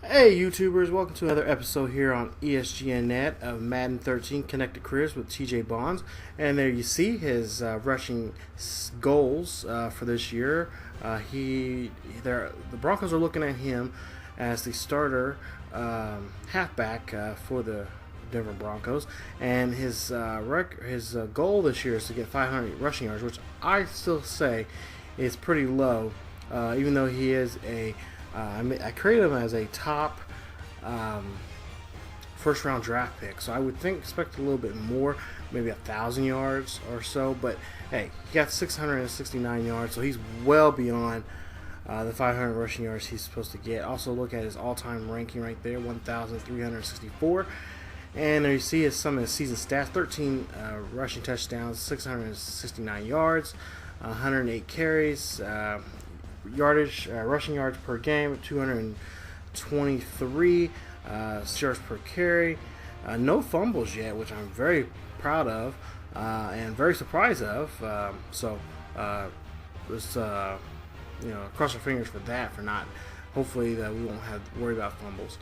Hey YouTubers, welcome to another episode here on ESGNet of Madden 13 Connected Careers with TJ Bonds. And there you see his rushing goals for this year. The Broncos are looking at him as the starter halfback for the Denver Broncos, and his goal this year is to get 500 rushing yards, which I still say is pretty low, even though he is a I created him as a top first round draft pick, so I would expect a little bit more, maybe 1,000 yards or so. But hey, he got 669 yards, so he's well beyond the 500 rushing yards he's supposed to get. Also, look at his all-time ranking right there, 1,364. And there you see some of his season stats: 13 rushing touchdowns, 669 yards, 108 carries. Rushing yards per game, 223 yards per carry. No fumbles yet, which I'm very proud of and very surprised of. Let's cross our fingers for that. Hopefully that we won't have to worry about fumbles.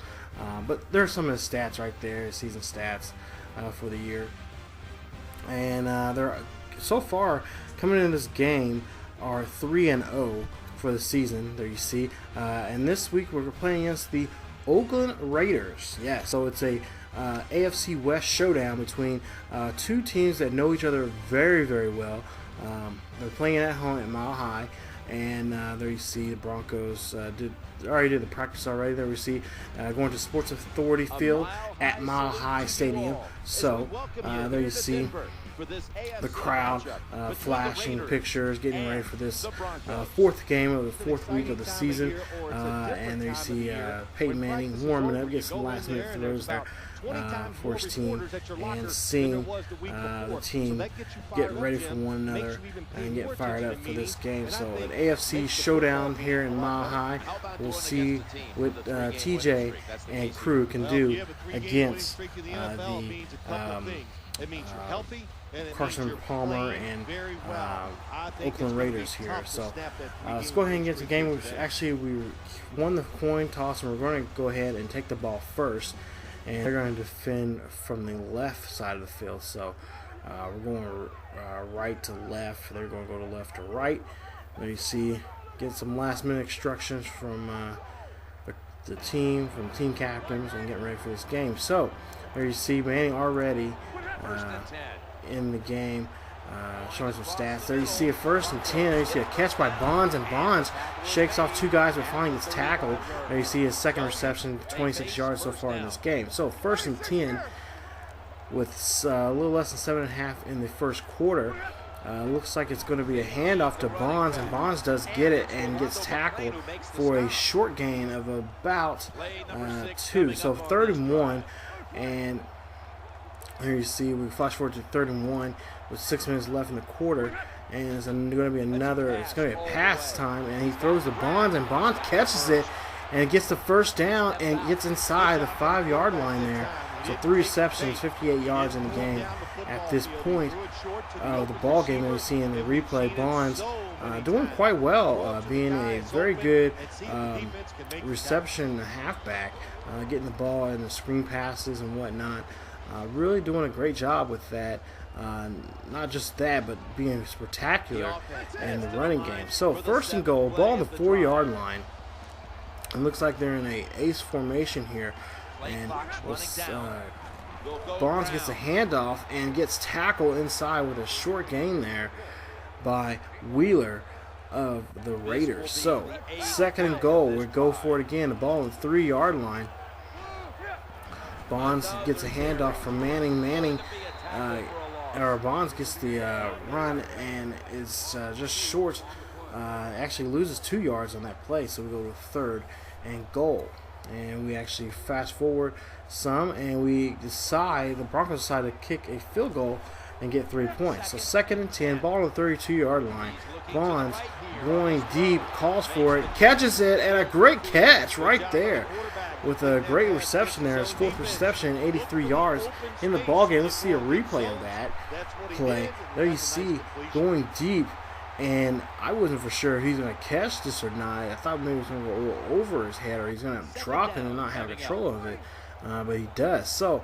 But there's some of his stats right there, his season stats for the year. And they're so far coming into this game are 3-0. For the season. There you see, and this week we're playing against the Oakland Raiders. Yeah, so it's a AFC West showdown between two teams that know each other very, very well. They're playing at home at Mile High, and there you see the Broncos already did the practice already. There we see going to Sports Authority Field at Mile High Stadium. So there you see the crowd flashing pictures, getting ready for this fourth game of the fourth week of the season. And there you see Peyton Manning warming up, getting some last minute throws there for his team, and seeing the team get ready for one another and get fired up for this game. So an AFC showdown here in Mile High. We'll see what TJ and crew can do against the Carson Palmer and Oakland Raiders here. So let's go ahead and get to the game. We won the coin toss, and we're going to go ahead and take the ball first. And they're going to defend from the left side of the field. So we're going right to left. They're going to go to left to right. There you see, get some last minute instructions from the team, from team captains, and getting ready for this game. So there you see Manning already in the game, showing some stats. There you see a 1st and 10. There you see a catch by Bonds, and Bonds shakes off two guys, but finally gets tackled. There you see his second reception, 26 yards so far in this game. So 1st and 10 with a little less than 7.5 in the first quarter. Looks like it's going to be a handoff to Bonds, and Bonds does get it and gets tackled for a short gain of about 2. So 3rd and 1, and here you see we flash forward to 3rd and 1 with 6 minutes left in the quarter, and it's going to be it's going to be a pass time, and he throws the Bonds, and Bonds catches it and gets the first down and gets inside the 5-yard line there. So 3 receptions, 58 yards in the game at this point of the ball game. That we see in the replay, Bonds doing quite well, being a very good reception halfback, getting the ball in the screen passes and whatnot. Really doing a great job with that. Not just that, but being spectacular in the running game. So 1st and goal, ball on the 4-yard line. It looks like they're in a ace formation here. And Bonds gets a handoff and gets tackled inside with a short gain there by Wheeler of the Raiders. So 2nd and goal, we go for it again. The ball on the 3-yard line. Bonds gets a handoff from Manning. Bonds gets the run and is just short. Actually loses 2 yards on that play, so we go to 3rd and goal. And we actually fast forward some, and the Broncos decide to kick a field goal and get 3 points. So 2nd and 10, ball on the 32-yard line. Bonds going deep, calls for it, catches it, and a great catch right there with a great reception there. His 4th reception, 83 yards in the ball game. Let's see a replay of that play. There you see, going deep, And I wasn't for sure if he's going to catch this or not. I thought maybe it was going to go a little over his head, or he's going to drop it and not have control of it. But he does. So,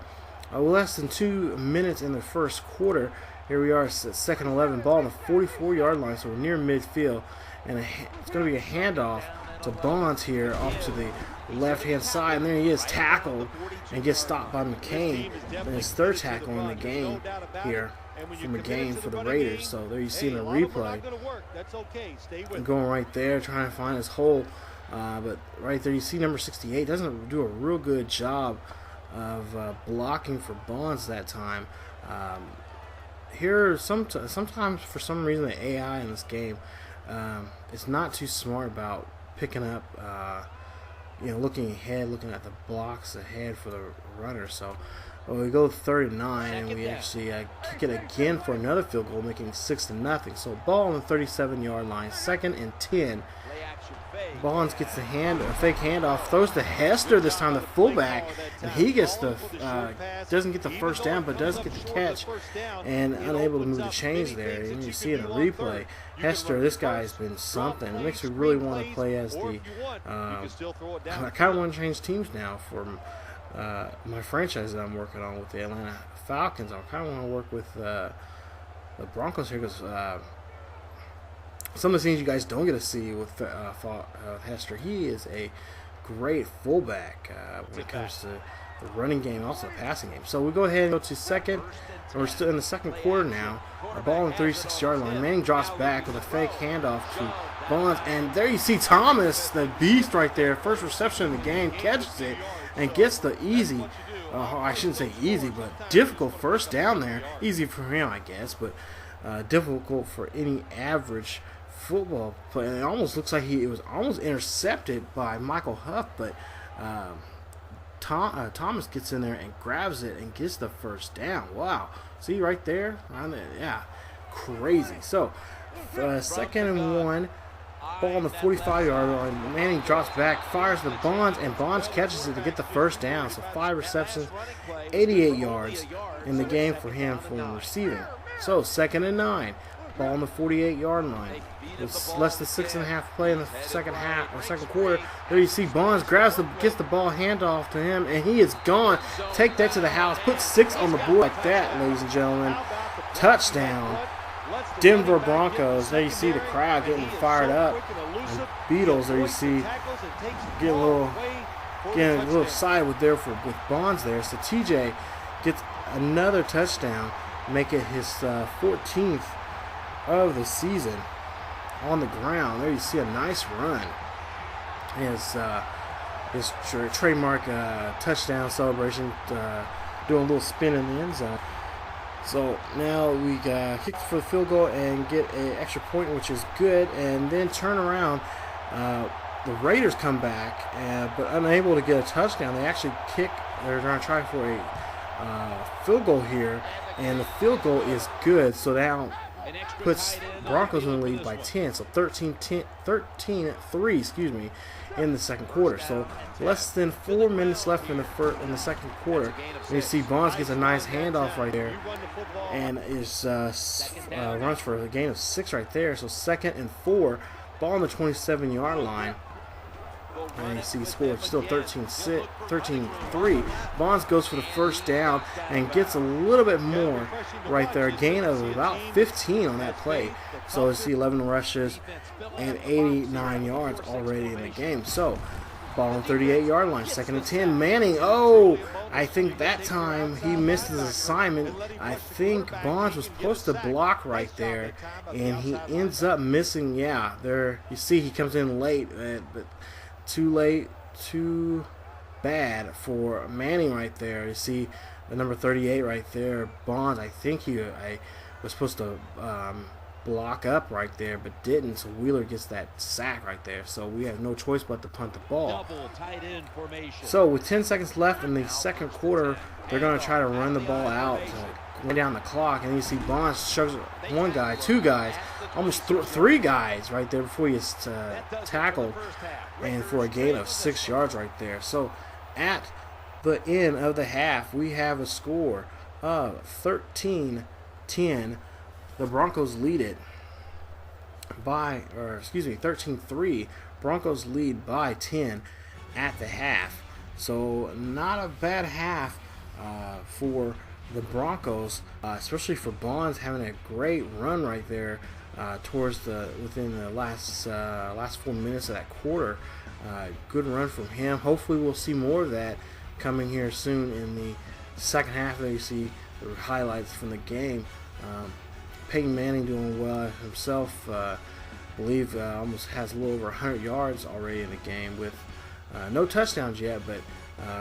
less than 2 minutes in the first quarter. Here we are, second 11, ball on the 44-yard line, so we're near midfield. And it's going to be a handoff to Bonds here off to the left-hand side. And there he is, tackled, and gets stopped by McCain. And his third tackle in the game here. From a game for the Raiders. So there you see in the replay, going right there trying to find his hole, but right there you see number 68 doesn't do a real good job of blocking for Bonds that time. Here sometimes for some reason the AI in this game is not too smart about picking up looking ahead, looking at the blocks ahead for the runner. So we go 39, and we actually kick it again for another field goal, making 6-0. So ball on the 37-yard line, 2nd and 10. Bonds gets a fake handoff, throws to Hester this time, the fullback, and he gets doesn't get the first down, but does get the catch, and unable to move the chains there. And you see in the replay, Hester, this guy's been something. It makes me really want to play as the. I kind of want to change teams now for my franchise that I'm working on with the Atlanta Falcons. I kind of want to work with the Broncos here because some of the things you guys don't get to see with Hester. He is a great fullback when it comes to the running game, also the passing game. So we go ahead and go to second. We're still in the second quarter now. A ball on the 36-yard line. Manning drops back with a fake handoff to Bonds, and there you see Thomas, the beast right there, first reception of the game, catches it and gets the easy, I shouldn't say easy, but difficult first down there. Easy for him, I guess, but difficult for any average football play. And it almost looks like it was almost intercepted by Michael Huff, but Thomas gets in there and grabs it and gets the first down. Wow. See right there? Yeah, crazy. So, 2nd and 1. Ball on the 45-yard line. Manning drops back, fires the Bonds, and Bonds catches it to get the first down. So 5 receptions, 88 yards in the game for him for receiving. So 2nd and 9. Ball on the 48-yard line. It's less than 6.5 play in the second quarter. There you see Bonds gets the ball, handoff to him, and he is gone. Take that to the house. Put 6 on the board like that, ladies and gentlemen. Touchdown. Denver Broncos. There you see the crowd getting fired up. And Beatles, there you see getting a little excited with Bonds there. So TJ gets another touchdown, make it his 14th of the season on the ground. There you see a nice run. His trademark touchdown celebration, doing a little spin in the end zone. So now we kick for the field goal and get an extra point, which is good, and then turn around. The Raiders come back, but unable to get a touchdown. They actually they're going to try for a field goal here, and the field goal is good. So now puts Broncos in the lead by 10, so 13-3, in the second quarter. So less than 4 minutes left in the second quarter. And you see Bonds gets a nice handoff right there, and runs for a gain of 6 right there. So 2nd and 4, ball on the 27-yard line. And you see the score still 13-3. Bonds goes for the first down and gets a little bit more right there. A gain of about 15 on that play. So you see 11 rushes and 89 yards already in the game. So ball on the 38-yard line. 2nd and 10. Manning. Oh, I think that time he missed his assignment. I think Bonds was supposed to block right there, and he ends up missing. Yeah, there you see he comes in late, but too late, too bad for Manning right there. You see the number 38 right there, Bonds. I think I was supposed to block up right there, but didn't. So Wheeler gets that sack right there. So we have no choice but to punt the ball. So with 10 seconds left in the second quarter, they're going to try to run the ball out to run down the clock, and you see Bonds shoves one guy, 2 guys, almost 3 guys right there before he gets tackled, and for a gain of 6 yards right there. So at the end of the half, we have a score of 13-10. The Broncos lead it. 13-3. Broncos lead by 10 at the half. So not a bad half for the Broncos, especially for Bonds having a great run right there within the last 4 minutes of that quarter. Good run from him. Hopefully we'll see more of that coming here soon in the second half. There you see the highlights from the game. Peyton Manning doing well himself. Believe almost has a little over 100 yards already in the game with no touchdowns yet, but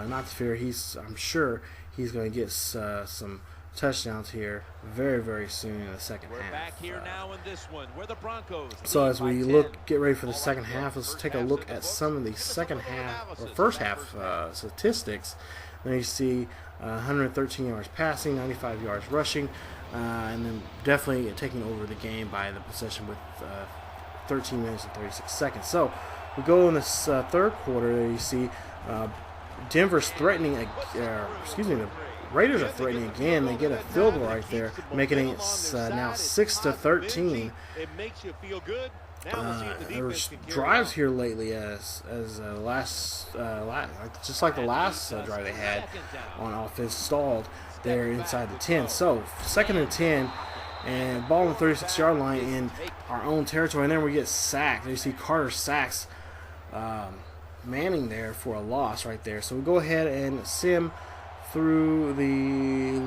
not to fear. I'm sure he's going to get some touchdowns here very, very soon in the second half. Back here now in this one, where the Broncos so as we get ready for the second half, let's take a look at some of the second half or first half statistics. There you see 113 yards passing, 95 yards rushing, and then definitely taking over the game by the possession with 13 minutes and 36 seconds. So we go in this third quarter. There you see Denver's threatening, the Raiders are threatening again. They get a field goal right there, making it now 6-13. There was drives here lately as just like the last drive they had on offense stalled there inside the 10. So 2nd and 10, and ball on the 36-yard line in our own territory, and then we get sacked. You see Carter sacks Manning there for a loss right there. So we go ahead and sim through the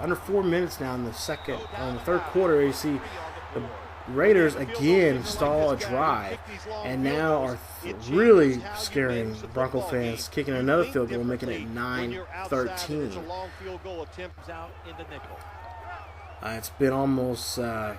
under 4 minutes now in the third quarter. You see the Raiders again stall a drive, and now are really scaring Bronco fans, kicking another field goal, making it 9-13. It's been almost since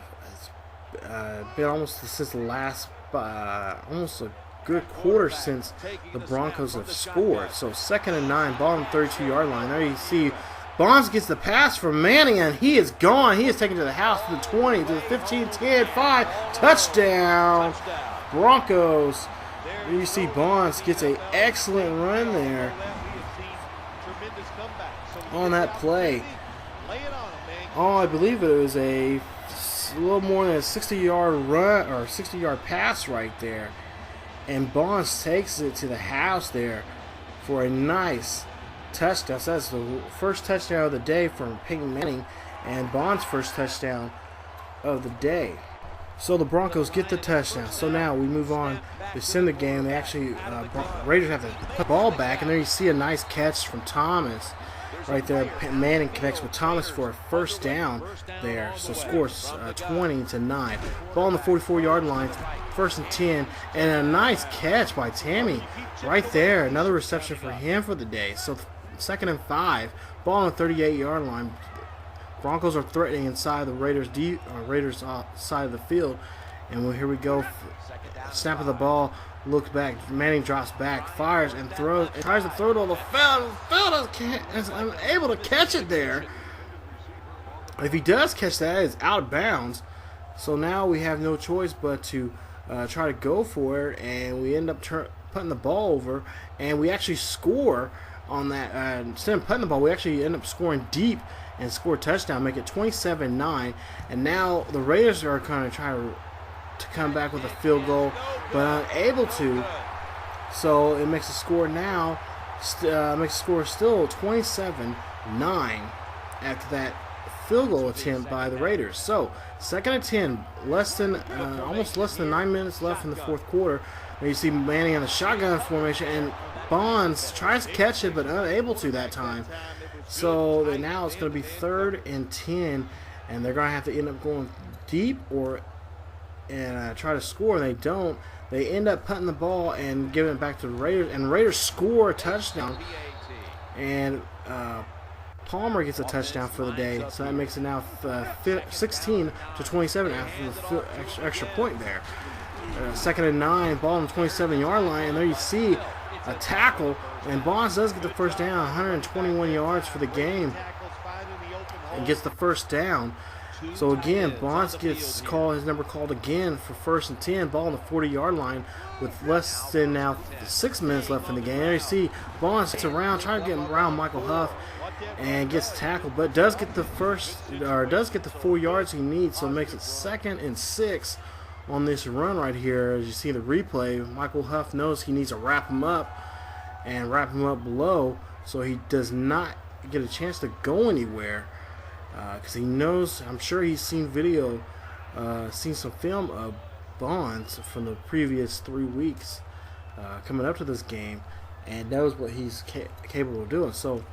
the last almost a good quarter since the Broncos have scored. So 2nd and 9, ball on the 32-yard line. There you see Bonds gets the pass from Manning, and he is gone. He is taken to the house, to the 20, to the 15, 10, 5, touchdown, Broncos. There you see Bonds gets an excellent run there on that play. Oh, I believe it was a little more than a 60-yard run or 60-yard pass right there. And Bonds takes it to the house there for a nice touchdown. So that's the first touchdown of the day from Peyton Manning, and Bonds' first touchdown of the day. So the Broncos get the touchdown. So now we move on to send the game. They actually, Raiders have to put the ball back, and there you see a nice catch from Thomas. Right there, Manning connects with Thomas for a first down there. So scores 20-9. Ball on the 44-yard line, 1st and 10, and a nice catch by Tammy right there. Another reception for him for the day. So 2nd and 5. Ball on the 38-yard line. Broncos are threatening inside the Raiders side of the field. And here we go. Snap of the ball. Looks back. Manning drops back, fires and throws, and tries to throw it on the field. Is unable to catch it there. If he does catch that, it's out of bounds. So now we have no choice but to try to go for it, and we end up putting the ball over, and we actually score on that. Instead of putting the ball, we actually end up scoring deep and score a touchdown, make it 27-9. And now the Raiders are kind of trying to come back with a field goal, but unable to. So it makes the score now, still 27-9 after that field goal attempt by the Raiders. So 2nd and 10, almost less than 9 minutes left in the fourth quarter. There you see Manning on the shotgun formation, and Bonds tries to catch it, but unable to that time. So now it's going to be 3rd and 10, and they're going to have to end up going deep and try to score, and they don't. They end up putting the ball and giving it back to the Raiders, and the Raiders score a touchdown, and Palmer gets a touchdown for the day, so that makes it now 16-27 after the extra point there. 2nd and 9, ball on the 27-yard line, and there you see a tackle, and Bonds does get the first down, 121 yards for the game, and gets the first down. So again, Bonds gets his number called again for 1st and 10, ball on the 40-yard line with less than now 6 minutes left in the game. There you see Bonds gets around, trying to get around Michael Huff, and gets tackled, but does get the 4 yards he needs, so it makes it 2nd and 6 on this run right here. As you see the replay, Michael Huff knows he needs to wrap him up below, so he does not get a chance to go anywhere, because he knows, I'm sure he's seen seen some film of Bonds from the previous 3 weeks coming up to this game, and knows what he's capable of doing. So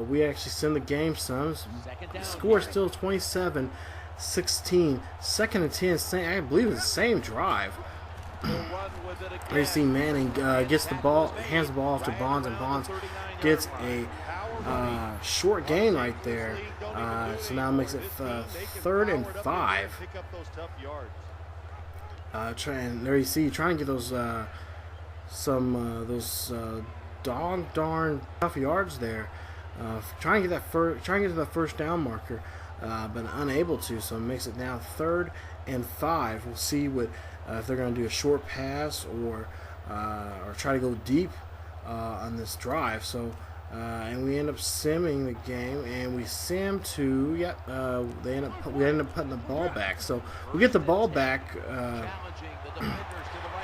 we actually send the game, Suns. The score is still 27-16, 2nd and 10. I believe it's the same drive. There you see Manning gets the ball, hands the ball off to Bonds, and Bonds gets a short gain right there. So now it makes it 3rd and 5. There you see, trying to get those dog darn tough yards there. Trying to get to that first down marker, but unable to. So it makes it now 3rd and 5. We'll see what if they're going to do a short pass or try to go deep on this drive. So and we end up simming the game, and we sim to we end up putting the ball back. So we get the ball back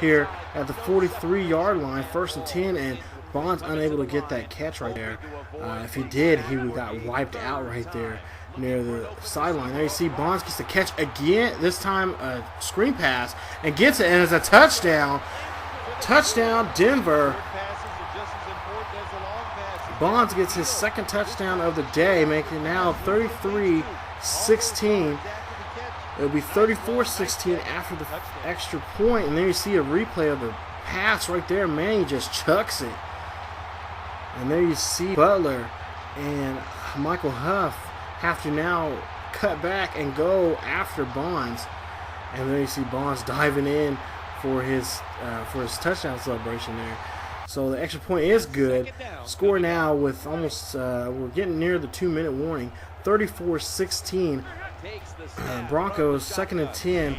here at the 43-yard line, 1st and 10, and Bonds unable to get that catch right there. If he did, he would got wiped out right there near the sideline. There you see Bonds gets the catch again, this time a screen pass, and gets it, and it's a touchdown. Touchdown, Denver. Bonds gets his 2nd touchdown of the day, making it now 33-16. It'll be 34-16 after the extra point, and there you see a replay of the pass right there. Man, he just chucks it. And there you see Butler and Michael Huff have to now cut back and go after Bonds. And there you see Bonds diving in for his touchdown celebration there. So the extra point is good. Score now with almost, we're getting near the 2-minute warning. 34-16. Broncos, 2nd and 10.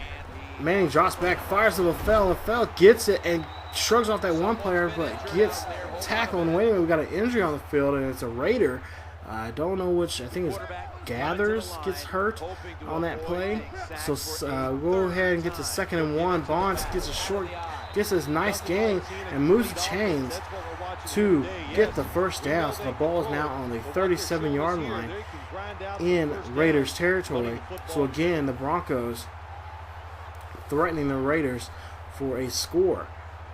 Manning drops back, fires to LaFell. LaFell gets it and shrugs off that one player, but gets tackled. And wait a minute, we got an injury on the field, and it's a Raider. I don't know which. I think it's Gathers gets hurt on that play. So we'll go ahead and get to 2nd and 1. Bonds gets his nice gain and moves the chains to get the first down. So the ball is now on the 37-yard line in Raiders territory. So again, the Broncos threatening the Raiders for a score.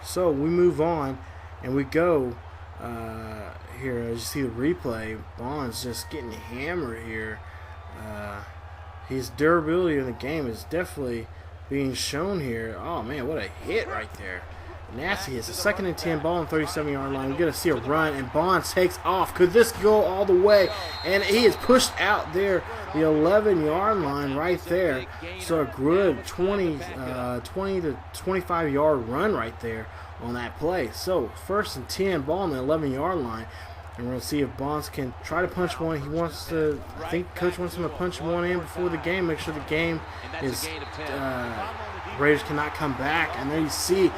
So we move on and we go here. As you see the replay, Bonds just getting hammered here. His durability in the game is definitely being shown here. Oh man, what a hit right there. Nasty. It's a 2nd and 10, ball on 37-yard line. We're going to see a run, and Bonds takes off. Could this go all the way? And he is pushed out there, the 11-yard line right there. So a good 20 to 25-yard run right there on that play. So 1st and 10, ball on the 11-yard line. And we're going to see if Bonds can try to punch one. He wants to, I think Coach wants him to punch one in before the game, make sure the game is, Raiders cannot come back. And there you see,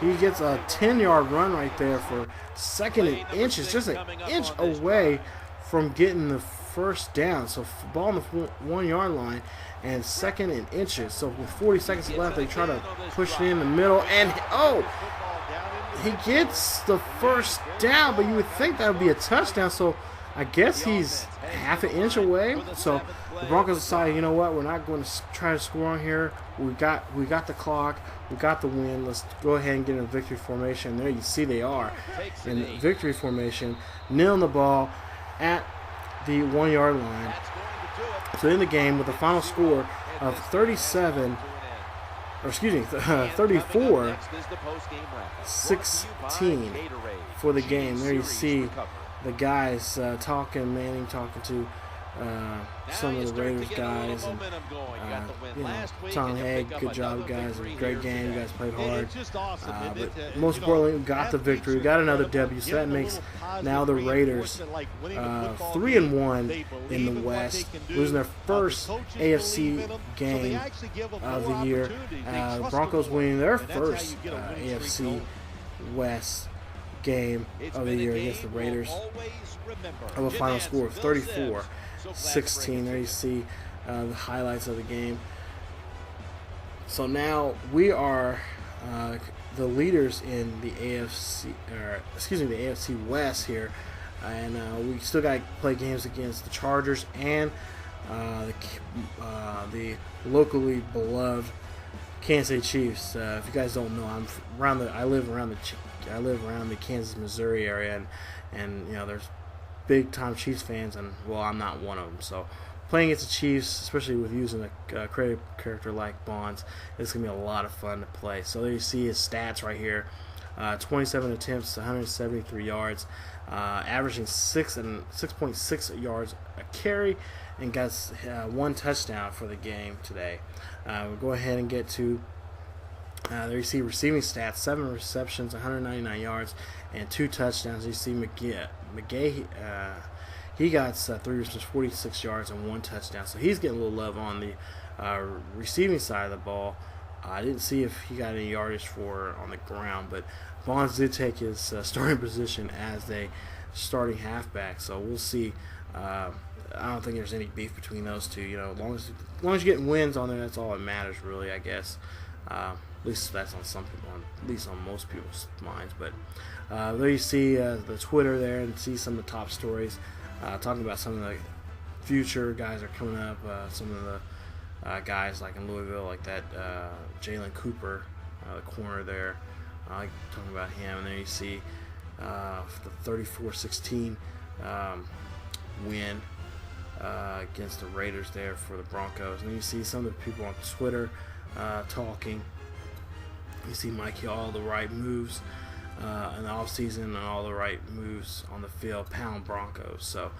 he gets a 10-yard run right there for 2nd and inches, just an inch away from getting the first down. So ball on the 1-yard line and 2nd and inches. So with 40 seconds left, they try to push it in the middle, and he gets the first down, but you would think that would be a touchdown. So I guess he's half an inch away. So the Broncos decided, you know what, we're not going to try to score on here. We got the clock, we got the win. Let's go ahead and get in a victory formation. There you see they are in victory formation, nailing the ball at the 1-yard line to end the game with a final score of 34-16 for the game. There you see the guys talking, Manning talking to some of the Raiders guys, and you know, Tom Haig, good job guys, a great game, you guys played hard, but most importantly, we got the victory, we got another W, so that makes now the Raiders 3-1 in the West, losing their first AFC game of the year. Broncos winning their first AFC West game of the year against the Raiders of a final score of 34-16. There you see the highlights of the game. So now we are the leaders in the AFC West here, and we still got to play games against the Chargers and the locally beloved Kansas City Chiefs. If you guys don't know, I live around the Kansas, Missouri area, and you know there's big time Chiefs fans, and well, I'm not one of them. So playing against the Chiefs, especially with using a creative character like Bonds, it's gonna be a lot of fun to play. So there you see his stats right here: 27 attempts, 173 yards, averaging 6.6 yards a carry, and got one touchdown for the game today. We'll go ahead and get to there you see receiving stats: 7 receptions, 199 yards, and 2 touchdowns. You see McGay he got 3 receptions, 46 yards, and 1 touchdown. So he's getting a little love on the receiving side of the ball. I didn't see if he got any yardage for on the ground, but Bonds did take his starting position as a starting halfback. So we'll see. I don't think there's any beef between those two. You know, as long as you're getting wins on there, that's all that matters, really, I guess. At least that's on some people, at least on most people's minds. But there you see the Twitter there, and see some of the top stories talking about some of the future guys that are coming up. Some of the guys like in Louisville, like that Jalen Cooper, the corner there. I like talking about him. And then you see the 34-16 win against the Raiders there for the Broncos. And you see some of the people on Twitter talking. You see Mikey, all the right moves in the offseason and all the right moves on the field, pound Broncos. So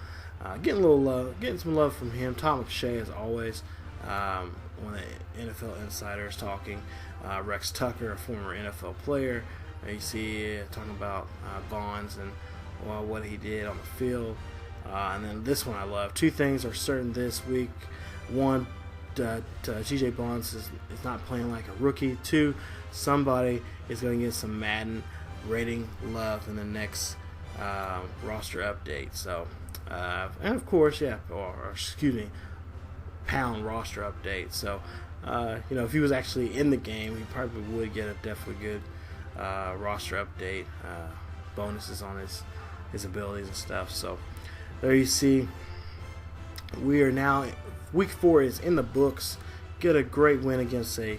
getting a little love, getting some love from him. Tom McShay, as always, one of the NFL insiders talking. Rex Tucker, a former NFL player. You see talking about Bonds and what he did on the field. And then this one I love. 2 things are certain this week. 1, G.J. Bonds is not playing like a rookie. 2, somebody is going to get some Madden rating love in the next roster update. So, and of course, pound roster update. So, you know, if he was actually in the game, he probably would get a definitely good roster update, bonuses on his abilities and stuff. So, there you see, we are now, week 4 is in the books. Get a great win against a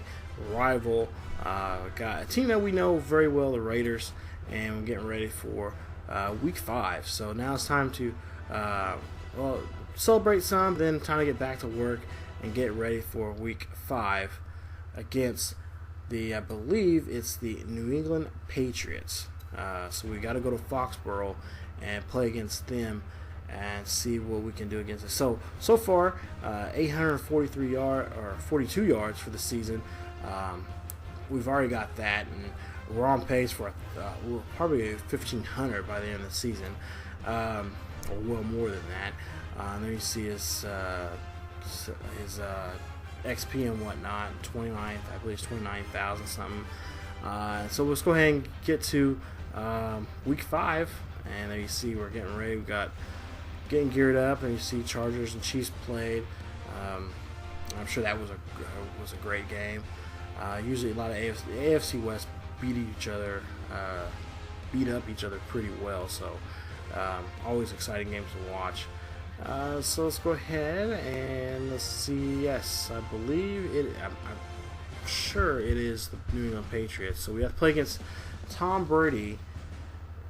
rival a team that we know very well, the Raiders, and we're getting ready for week 5. So now it's time to celebrate some, then time to get back to work and get ready for week 5 against I believe it's the New England Patriots. So we got to go to Foxborough and play against them and see what we can do against it. So far, 843 or 42 yards for the season. We've already got that, and we're on pace for probably 1,500 by the end of the season, or well more than that. There you see his XP and whatnot, 29th, I believe it's 29,000 something. So let's go ahead and get to week 5, and there you see we're getting ready. We got getting geared up, and you see Chargers and Chiefs played. I'm sure that was a great game. Usually a lot of AFC West beat up each other pretty well. So always exciting games to watch. So let's go ahead and let's see. Yes, I believe it. I'm sure it is the New England Patriots. So we have to play against Tom Brady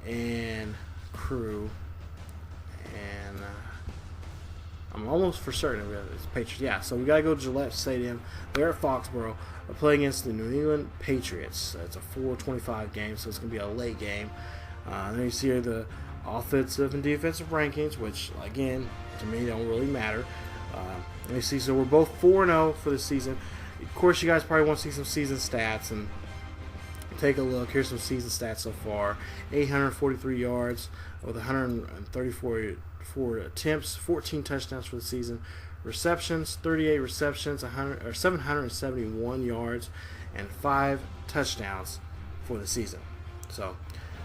and crew. And I'm almost for certain it's Patriots. Yeah, so we got to go to Gillette Stadium. They're at Foxborough. We're playing against the New England Patriots. It's a 4:25 game, so it's going to be a late game. And then you see here the offensive and defensive rankings, which, again, to me don't really matter. Let me see. So we're both 4-0 for the season. Of course, you guys probably want to see some season stats, and take a look. Here's some season stats so far: 843 yards with 134 attempts, 14 touchdowns for the season. Receptions: 38 receptions, 771 yards, and 5 touchdowns for the season. So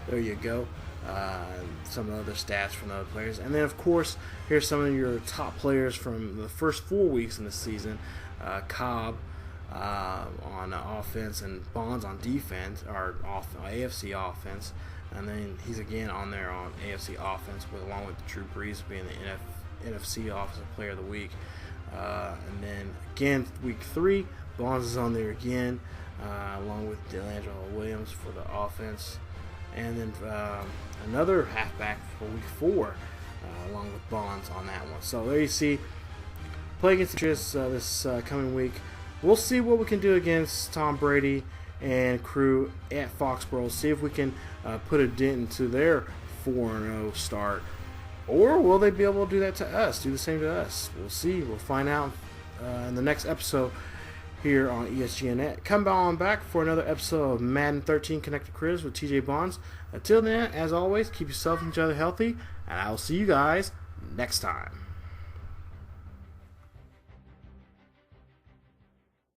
there you go. Some of the other stats from the other players, and then of course here's some of your top players from the first 4 weeks in the season. Cobb on offense and Bonds on defense, or AFC offense, and then he's again on there on AFC offense, along with Drew Brees being the NFC Offensive Player of the Week. And then again, week 3, Bonds is on there again, along with DeAngelo Williams for the offense, and then another halfback for week 4, along with Bonds on that one. So there you see, play against the Patriots this coming week. We'll see what we can do against Tom Brady and crew at Foxborough. See if we can put a dent into their 4-0 start. Or will they be able to do that to us, do the same to us? We'll see. We'll find out in the next episode here on ESGNet. Come on back for another episode of Madden 13 Connected Careers with TJ Bonds. Until then, as always, keep yourself and each other healthy, and I will see you guys next time.